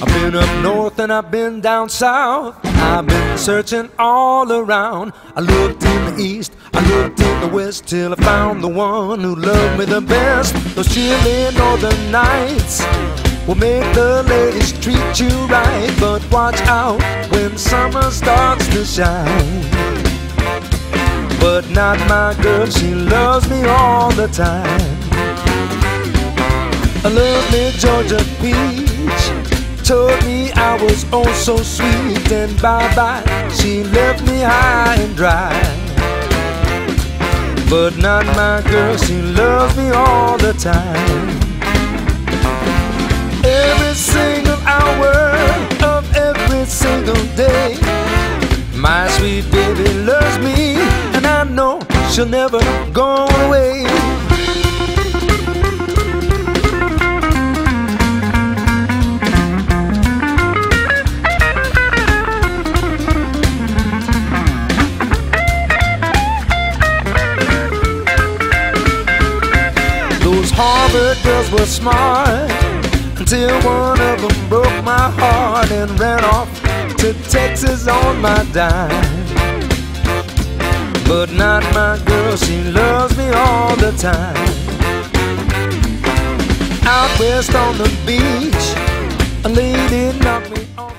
I've been up north and I've been down south. I've been searching all around. I looked in the east, I looked in the west, till I found the one who loved me the best. Those chilly northern nights will make the ladies treat you right, but watch out when summer starts to shine. But not my girl, she loves me all the time. I love me Georgia peach, told me I was oh so sweet, and bye-bye, she left me high and dry. But not my girl, she loves me all the time. Every single hour of every single day, my sweet baby loves me, and I know she'll never go away. Those Harvard girls were smart, until one of them broke my heart and ran off to Texas on my dime. But not my girl, she loves me all the time. Out west on the beach, a lady knocked me off.